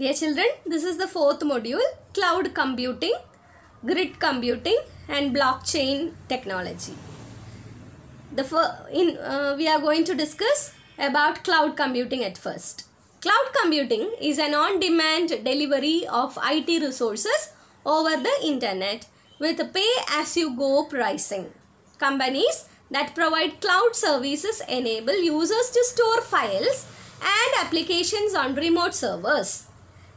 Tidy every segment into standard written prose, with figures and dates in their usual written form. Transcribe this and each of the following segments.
Dear children, this is the fourth module, Cloud Computing, Grid Computing and Blockchain Technology. We are going to discuss about cloud computing at first. Cloud computing is an on-demand delivery of IT resources over the internet with pay-as-you-go pricing. Companies that provide cloud services enable users to store files and applications on remote servers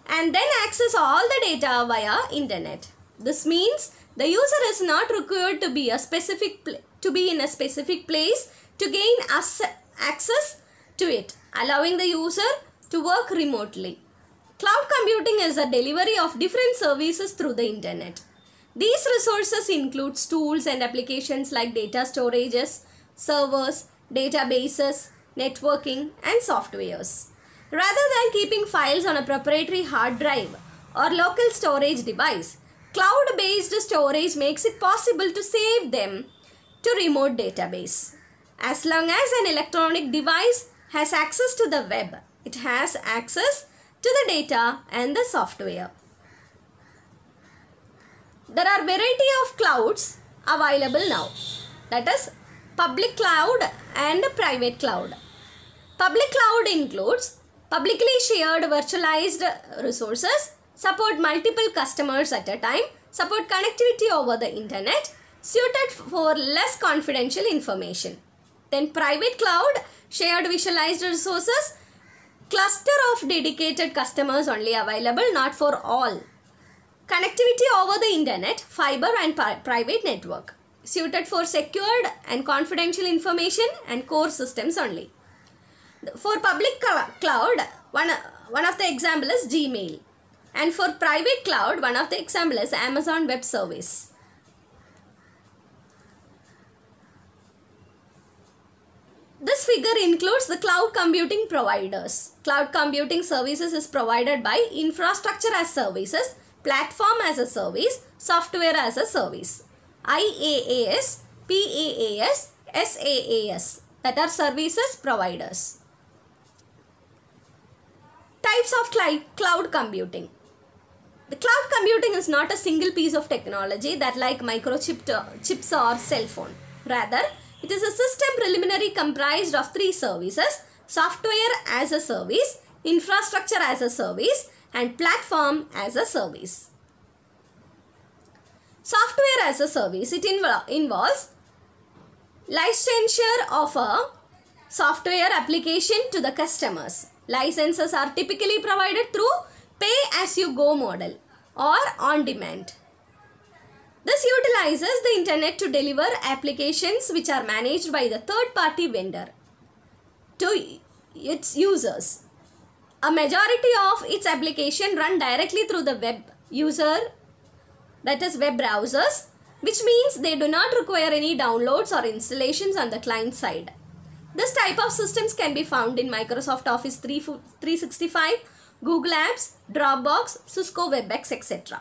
and then access all the data via internet. This means the user is not required to be in a specific place to gain access to it, allowing the user to work remotely. Cloud computing is a delivery of different services through the internet. These resources include tools and applications like data storages, servers, databases, networking, and softwares. Rather than keeping files on a proprietary hard drive or local storage device, cloud-based storage makes it possible to save them to remote database. As long as an electronic device has access to the web, it has access to the data and the software. There are variety of clouds available now, that is public cloud and private cloud. Public cloud includes publicly shared virtualized resources, support multiple customers at a time, support connectivity over the internet, suited for less confidential information. Then private cloud, shared visualized resources, cluster of dedicated customers only available, not for all. Connectivity over the internet, fiber and private network, suited for secured and confidential information and core systems only. For public cloud, one of the example is Gmail. And for private cloud, one of the example is Amazon Web Service. This figure includes the cloud computing providers. Cloud computing services is provided by infrastructure as services, platform as a service, software as a service. IaaS, PaaS, SaaS, that are services providers. Types of cloud computing. The cloud computing is not a single piece of technology that like microchips or cell phone. Rather, it is a system preliminary comprised of three services: software as a service, infrastructure as a service, and platform as a service. Software as a service, it involves licensure of a software application to the customers. Licenses are typically provided through pay-as-you-go model or on-demand. This utilizes the internet to deliver applications which are managed by the third-party vendor to its users. A majority of its application run directly through the web user, that is web browsers, which means they do not require any downloads or installations on the client side. This type of systems can be found in Microsoft Office 365, Google Apps, Dropbox, Cisco WebEx, etc.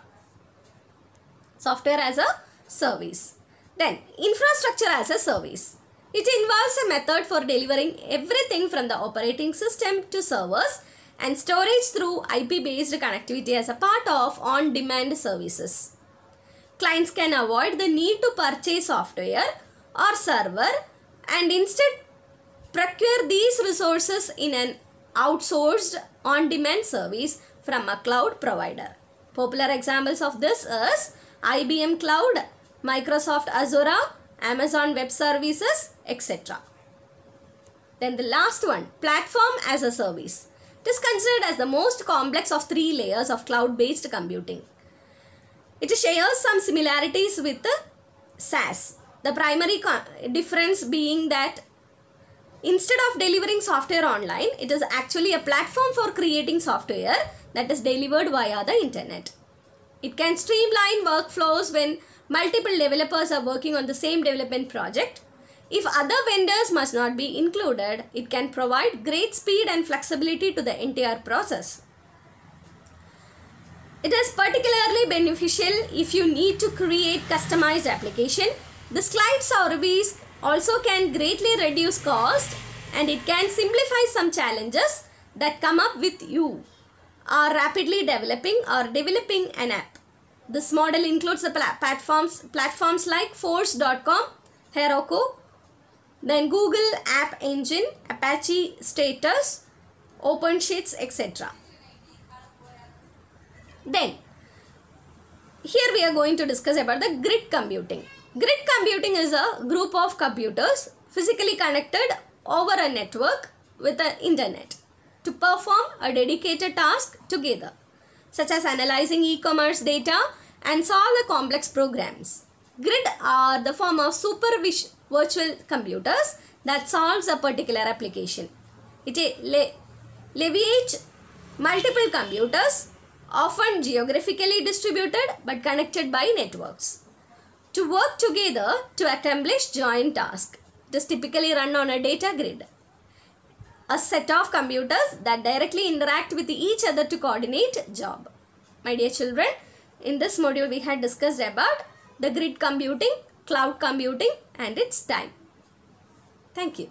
Software as a service. Then, infrastructure as a service. It involves a method for delivering everything from the operating system to servers and storage through IP-based connectivity as a part of on-demand services. Clients can avoid the need to purchase software or server and instead procure these resources in an outsourced on-demand service from a cloud provider. Popular examples of this is IBM Cloud, Microsoft Azure, Amazon Web Services, etc. Then the last one, platform as a service. It is considered as the most complex of three layers of cloud-based computing. It shares some similarities with SaaS. The primary difference being that instead of delivering software online, it is actually a platform for creating software that is delivered via the internet. It can streamline workflows when multiple developers are working on the same development project. If other vendors must not be included, it can provide great speed and flexibility to the entire process. It is particularly beneficial if you need to create customized application. The slide service also can greatly reduce cost and it can simplify some challenges that come up with you. are rapidly developing or developing an app. This model includes the platforms like Force.com, Heroku, then Google App Engine, Apache Status, OpenShift, etc. Then, here we are going to discuss about the grid computing. Grid computing is a group of computers physically connected over a network with the internet to perform a dedicated task together, such as analyzing e-commerce data and solve the complex programs. Grid are the form of super virtual computers that solves a particular application. It leverages multiple computers, often geographically distributed but connected by networks, to work together to accomplish joint tasks. It is typically run on a data grid, a set of computers that directly interact with each other to coordinate job. My dear children, in this module we had discussed about the grid computing, cloud computing and its time. Thank you.